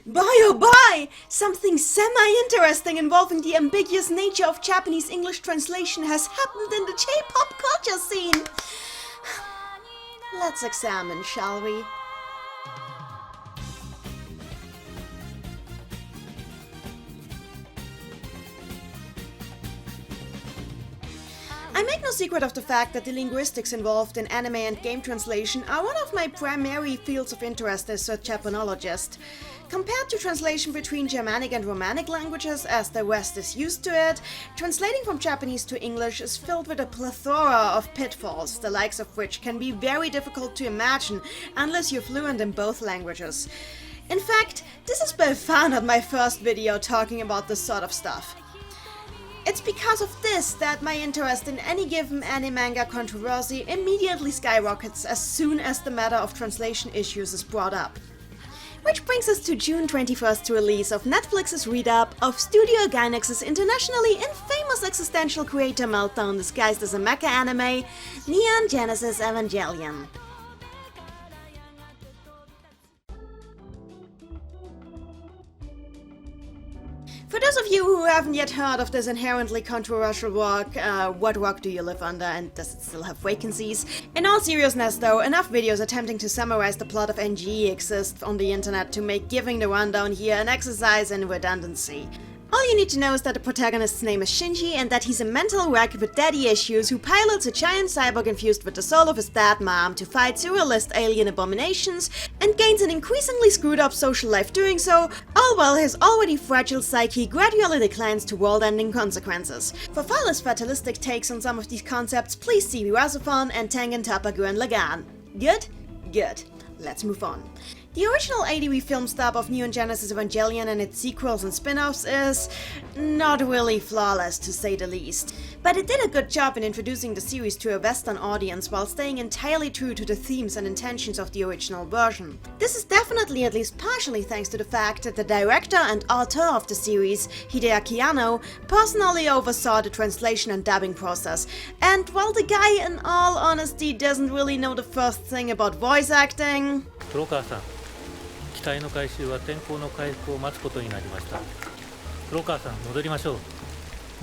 Boy oh boy! Something semi-interesting involving the ambiguous nature of Japanese-English translation has happened in the J-pop culture scene. Let's examine, shall we? I make no secret of the fact that the linguistics involved in anime and game translation are one of my primary fields of interest as a Japanologist. Compared to translation between Germanic and Romanic languages, as the West is used to it, translating from Japanese to English is filled with a plethora of pitfalls, the likes of which can be very difficult to imagine unless you're fluent in both languages. In fact, this is by far not my first video talking about this sort of stuff. It's because of this that my interest in any given anime-manga controversy immediately skyrockets as soon as the matter of translation issues is brought up. Which brings us to June 21st release of Netflix's redub of Studio Gainax's internationally infamous existential creator meltdown disguised as a mecha anime, Neon Genesis Evangelion. For those of you who haven't yet heard of this inherently controversial work, what rock do you live under and does it still have vacancies? In all seriousness though, enough videos attempting to summarize the plot of UnGay exist on the internet to make giving the rundown here an exercise in redundancy. All you need to know is that the protagonist's name is Shinji and that he's a mental wreck with daddy issues who pilots a giant cyborg infused with the soul of his dead mom to fight surrealist alien abominations and gains an increasingly screwed up social life doing so, all while his already fragile psyche gradually declines to world-ending consequences. For far less fatalistic takes on some of these concepts, please see Razafon and Tengen Toppa and Lagan. Good? Good. Let's move on. The original ADV film stub of Neon Genesis Evangelion and its sequels and spin-offs is not really flawless, to say the least. But it did a good job in introducing the series to a Western audience while staying entirely true to the themes and intentions of the original version. This is definitely at least partially thanks to the fact that the director and author of the series, Hideaki Anno, personally oversaw the translation and dubbing process. And while the guy in all honesty doesn't really know the first thing about voice acting... 黒川さん、機体の回収は天候の回復を待つことになりました。黒川さん、戻りましょう。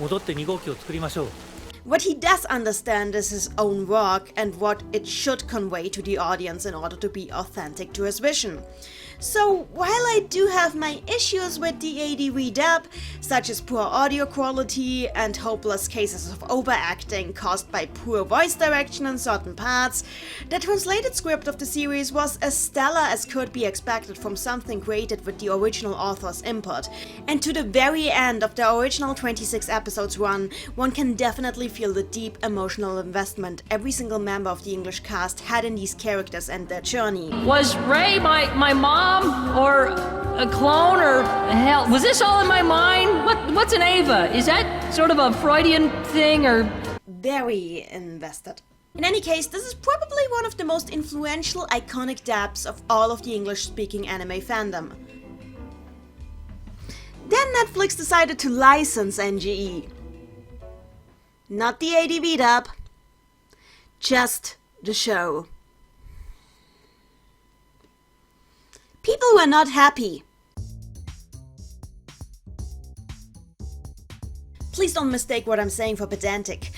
戻って2号機を作りましょう。 What he does understand is his own work and what it should convey to the audience in order to be authentic to his vision. So, while I do have my issues with the ADV dub, such as poor audio quality and hopeless cases of overacting caused by poor voice direction in certain parts, the translated script of the series was as stellar as could be expected from something created with the original author's input. And to the very end of the original 26 episodes run, one can definitely feel the deep emotional investment every single member of the English cast had in these characters and their journey. Was Ray my mom or a clone or hell? Was this all in my mind? What's an Ava? Is that sort of a Freudian thing or? Very invested. In any case, this is probably one of the most influential, iconic dubs of all of the English-speaking anime fandom. Then Netflix decided to license NGE. Not the ADV dub, just the show. People were not happy. Please don't mistake what I'm saying for pedantic.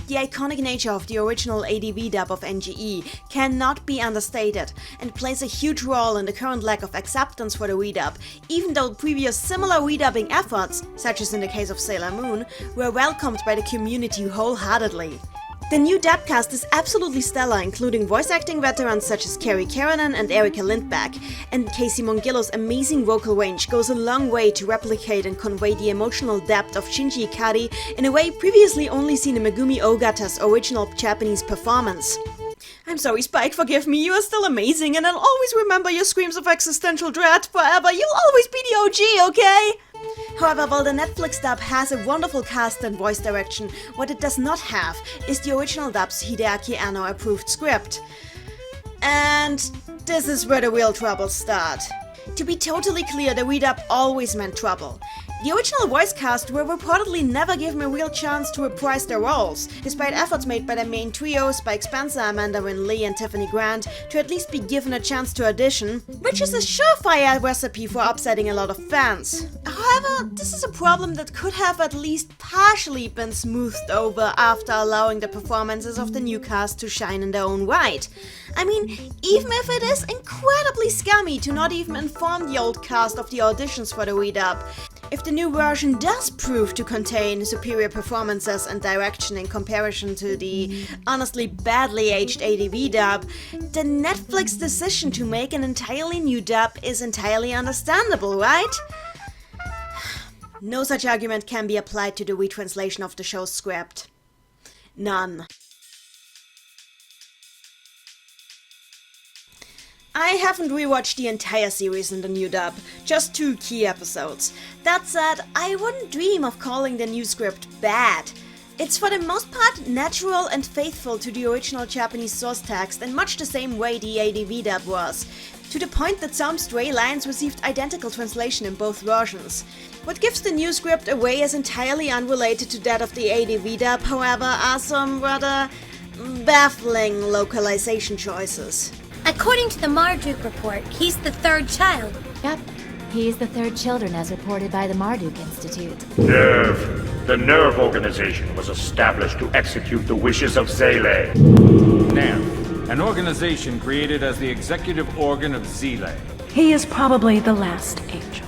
The iconic nature of the original ADV dub of NGE cannot be understated and plays a huge role in the current lack of acceptance for the redub, even though previous similar redubbing efforts, such as in the case of Sailor Moon, were welcomed by the community wholeheartedly. The new dub cast is absolutely stellar, including voice acting veterans such as Carrie Keranen and Erika Lindberg, and Casey Mongillo's amazing vocal range goes a long way to replicate and convey the emotional depth of Shinji Ikari in a way previously only seen in Megumi Ogata's original Japanese performance. I'm sorry, Spike, forgive me, you are still amazing and I'll always remember your screams of existential dread forever. You'll always be the OG, okay? However, while the Netflix dub has a wonderful cast and voice direction, what it does not have is the original dub's Hideaki Anno approved script. And this is where the real troubles start. To be totally clear, the redub always meant trouble. The original voice cast were reportedly never given a real chance to reprise their roles, despite efforts made by the main trio, Spike Spencer, Amanda Wynn Lee, and Tiffany Grant, to at least be given a chance to audition, which is a surefire recipe for upsetting a lot of fans. However, this is a problem that could have at least partially been smoothed over after allowing the performances of the new cast to shine in their own right. I mean, even if it is incredibly scummy to not even inform the old cast of the auditions for the redub, if the new version does prove to contain superior performances and direction in comparison to the honestly badly aged ADV dub, the Netflix decision to make an entirely new dub is entirely understandable, right? No such argument can be applied to the retranslation of the show's script. None. I haven't rewatched the entire series in the new dub, just 2 key episodes. That said, I wouldn't dream of calling the new script bad. It's for the most part natural and faithful to the original Japanese source text in much the same way the ADV dub was, to the point that some stray lines received identical translation in both versions. What gives the new script away as entirely unrelated to that of the ADV dub, however, are some rather baffling localization choices. According to the Marduk report, he's the 3rd child. Yep, he's the 3rd children as reported by the Marduk Institute. Nerve. The Nerve organization was established to execute the wishes of Zele. NERV, an organization created as the executive organ of Zele. He is probably the last angel.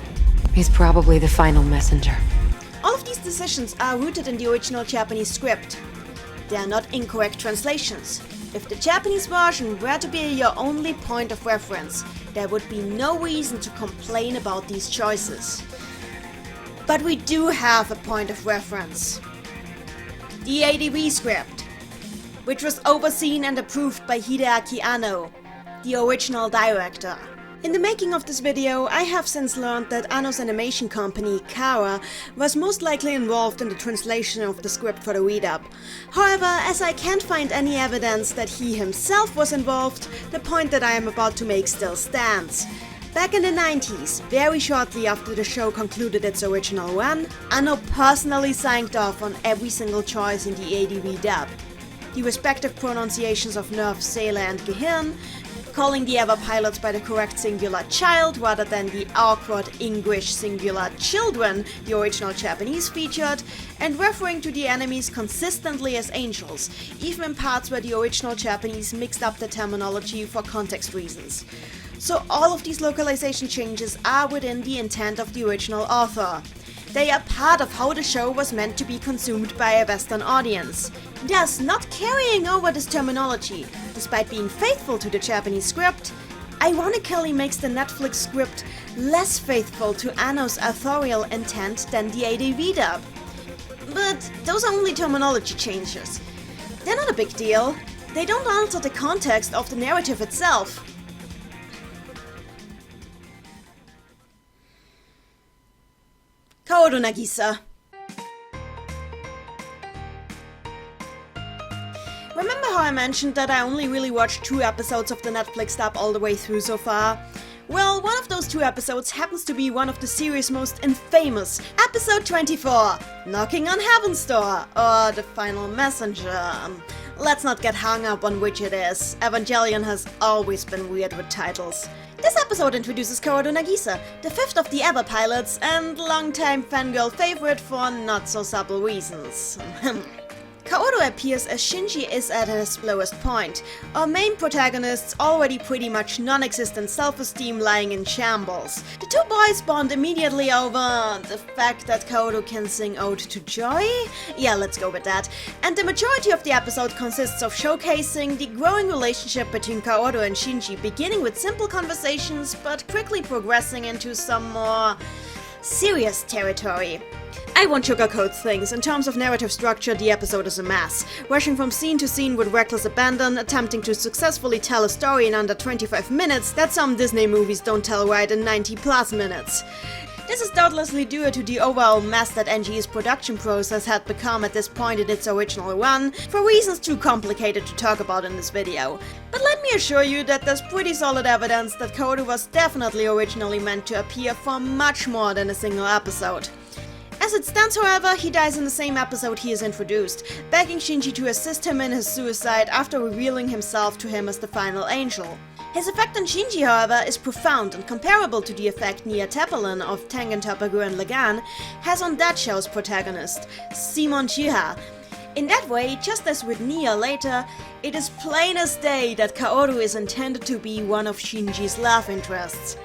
He's probably the final messenger. All of these decisions are rooted in the original Japanese script. They are not incorrect translations. If the Japanese version were to be your only point of reference, there would be no reason to complain about these choices. But we do have a point of reference. The ADV script, which was overseen and approved by Hideaki Anno, the original director. In the making of this video, I have since learned that Anno's animation company, Kara, was most likely involved in the translation of the script for the redub. However, as I can't find any evidence that he himself was involved, the point that I am about to make still stands. Back in the 90s, very shortly after the show concluded its original run, Anno personally signed off on every single choice in the ADV dub. The respective pronunciations of Nerve, Seele and Gehirn, calling the Eva pilots by the correct singular child rather than the awkward English singular children the original Japanese featured, and referring to the enemies consistently as angels, even in parts where the original Japanese mixed up the terminology for context reasons. So all of these localization changes are within the intent of the original author. They are part of how the show was meant to be consumed by a Western audience. Thus, not carrying over this terminology, despite being faithful to the Japanese script, ironically makes the Netflix script less faithful to Anno's authorial intent than the ADV dub. But those are only terminology changes. They're not a big deal. They don't alter the context of the narrative itself. Kaworu Nagisa. Remember how I mentioned that I only really watched 2 episodes of the Netflix dub all the way through so far? Well, one of those 2 episodes happens to be one of the series' most infamous, episode 24, Knocking on Heaven's Door, or The Final Messenger. Let's not get hung up on which it is. Evangelion has always been weird with titles. This episode introduces Kaworu Nagisa, the 5th of the Eva pilots, and longtime fangirl favorite for not-so-subtle reasons. Kaworu appears as Shinji is at his lowest point, our main protagonist's already pretty much non-existent self-esteem lying in shambles. The 2 boys bond immediately over the fact that Kaworu can sing Ode to Joy? Yeah, let's go with that. And the majority of the episode consists of showcasing the growing relationship between Kaworu and Shinji, beginning with simple conversations but quickly progressing into some more serious territory. I won't sugarcoat things. In terms of narrative structure, the episode is a mess. Rushing from scene to scene with reckless abandon, attempting to successfully tell a story in under 25 minutes that some Disney movies don't tell right in 90 plus minutes. This is doubtlessly due to the overall mess that NGE's production process had become at this point in its original run, for reasons too complicated to talk about in this video. But let me assure you that there's pretty solid evidence that Kaworu was definitely originally meant to appear for much more than a single episode. As it stands, however, he dies in the same episode he is introduced, begging Shinji to assist him in his suicide after revealing himself to him as the final angel. His effect on Shinji, however, is profound and comparable to the effect Nia Tepelin of Tengen Toppa Gurren Lagann has on that show's protagonist, Simon Chiha. In that way, just as with Nia later, it is plain as day that Kaoru is intended to be one of Shinji's love interests.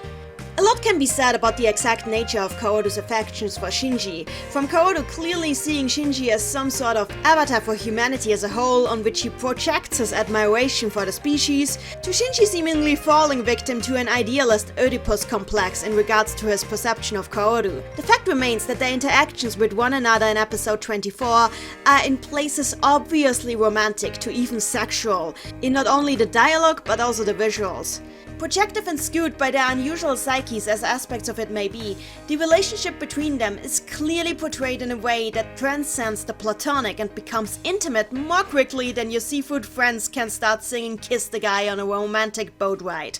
A lot can be said about the exact nature of Kaoru's affections for Shinji, from Kaoru clearly seeing Shinji as some sort of avatar for humanity as a whole on which he projects his admiration for the species, to Shinji seemingly falling victim to an idealist Oedipus complex in regards to his perception of Kaoru. The fact remains that their interactions with one another in episode 24 are in places obviously romantic to even sexual, in not only the dialogue but also the visuals. Projective and skewed by their unusual psyches as aspects of it may be, the relationship between them is clearly portrayed in a way that transcends the platonic and becomes intimate more quickly than your seafood friends can start singing Kiss the Guy on a romantic boat ride.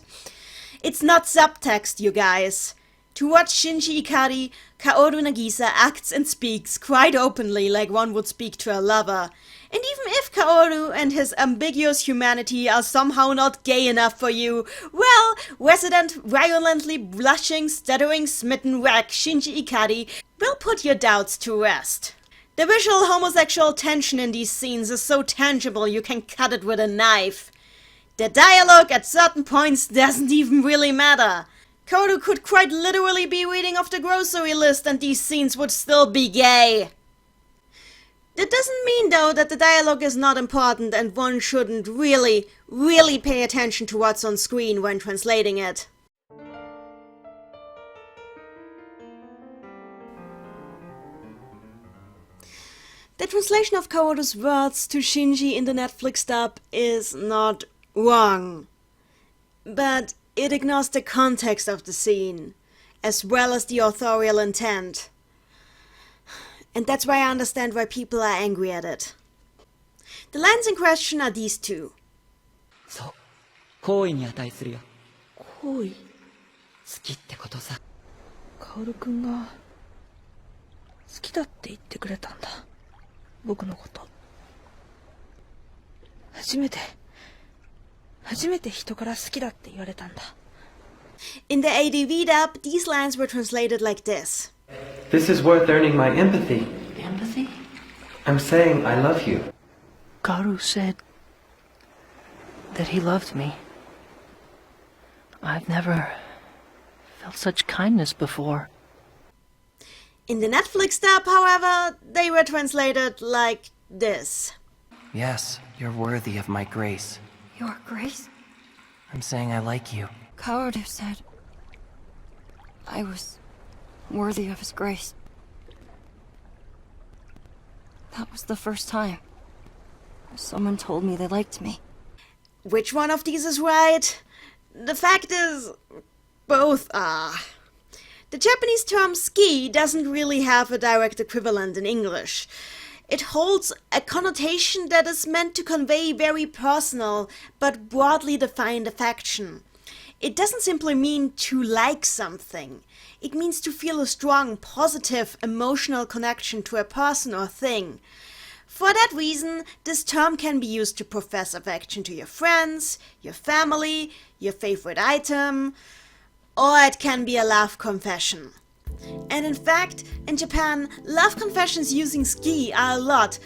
It's not subtext, you guys. To watch Shinji Ikari, Kaworu Nagisa acts and speaks quite openly like one would speak to a lover. And even if Kaoru and his ambiguous humanity are somehow not gay enough for you, well, resident, violently blushing, stuttering, smitten wreck Shinji Ikari will put your doubts to rest. The visual homosexual tension in these scenes is so tangible you can cut it with a knife. The dialogue at certain points doesn't even really matter. Kaoru could quite literally be reading off the grocery list and these scenes would still be gay. That doesn't mean, though, that the dialogue is not important and one shouldn't really pay attention to what's on screen when translating it. The translation of Kaworu's words to Shinji in the Netflix dub is not wrong, but it ignores the context of the scene, as well as the authorial intent. And that's why I understand why people are angry at it. The lines in question are these two. そう、好意に値するよ。好意？好きってことさ。カオルくんが好きだって言ってくれたんだ。僕のこと。初めて人から好きだって言われたんだ。In the ADV dub, these lines were translated like this. This is worth earning my empathy. Empathy? I'm saying I love you. Kaoru said that he loved me. I've never felt such kindness before. In the Netflix dub, however, they were translated like this. Yes, you're worthy of my grace. Your grace? I'm saying I like you. Kaworu said I was worthy of his grace. That was the first time someone told me they liked me. Which one of these is right? The fact is, both are. The Japanese term ski doesn't really have a direct equivalent in English. It holds a connotation that is meant to convey very personal but broadly defined affection. It doesn't simply mean to like something. It means to feel a strong, positive, emotional connection to a person or thing. For that reason, this term can be used to profess affection to your friends, your family, your favorite item, or it can be a love confession. And in fact, in Japan, love confessions using ski are a lot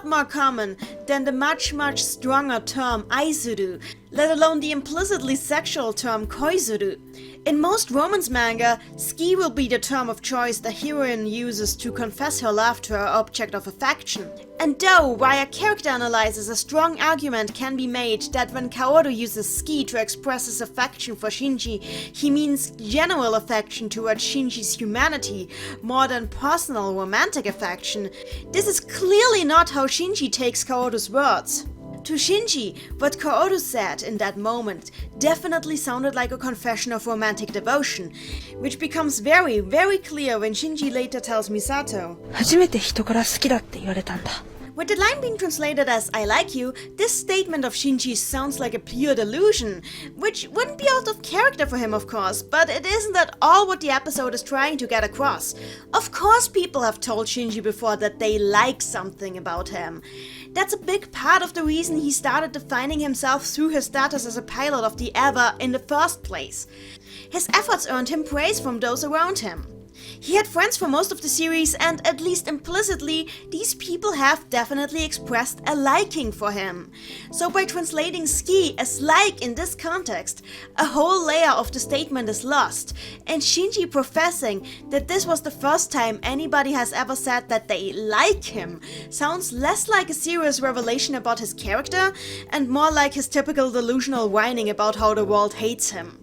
more common than the much stronger term aizuru, let alone the implicitly sexual term koizuru. In most romance manga, ski will be the term of choice the heroine uses to confess her love to her object of affection. And though, via character analysis, a strong argument can be made that when Kaoru uses ski to express his affection for Shinji, he means general affection towards Shinji's humanity, more than personal romantic affection, this is clearly not how Shinji takes Kaoru's words. To Shinji, what Kaoru said in that moment definitely sounded like a confession of romantic devotion, which becomes very clear when Shinji later tells Misato. 初めて人から好きだって言われたんだ。With the line being translated as "I like you," this statement of Shinji sounds like a pure delusion, which wouldn't be out of character for him, of course, but it isn't at all what the episode is trying to get across. Of course people have told Shinji before that they like something about him. That's a big part of the reason he started defining himself through his status as a pilot of the Eva in the first place. His efforts earned him praise from those around him. He had friends for most of the series, and at least implicitly, these people have definitely expressed a liking for him. So by translating ski as like in this context, a whole layer of the statement is lost, and Shinji professing that this was the first time anybody has ever said that they like him sounds less like a serious revelation about his character and more like his typical delusional whining about how the world hates him.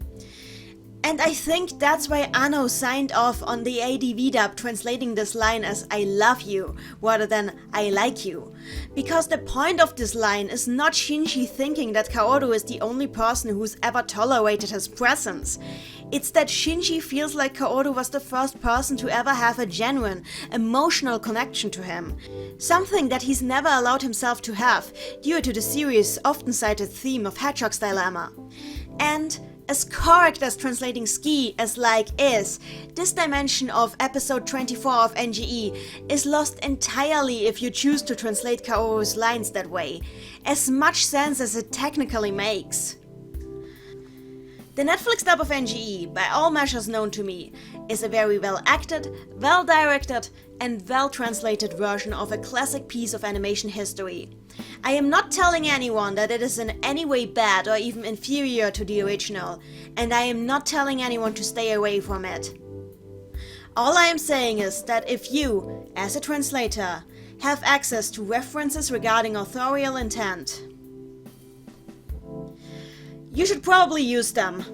And I think that's why Anno signed off on the ADV dub translating this line as "I love you" rather than "I like you. Because the point of this line is not Shinji thinking that Kaworu is the only person who's ever tolerated his presence. It's that Shinji feels like Kaworu was the first person to ever have a genuine, emotional connection to him. Something that he's never allowed himself to have due to the series' often cited theme of Hedgehog's dilemma. And as correct as translating ski as like is, this dimension of episode 24 of NGE is lost entirely if you choose to translate Kaoru's lines that way, as much sense as it technically makes. The Netflix dub of NGE, by all measures known to me, is a very well acted, well directed, and well translated version of a classic piece of animation history. I am not telling anyone that it is in any way bad or even inferior to the original, and I am not telling anyone to stay away from it. All I am saying is that if you, as a translator, have access to references regarding authorial intent, you should probably use them.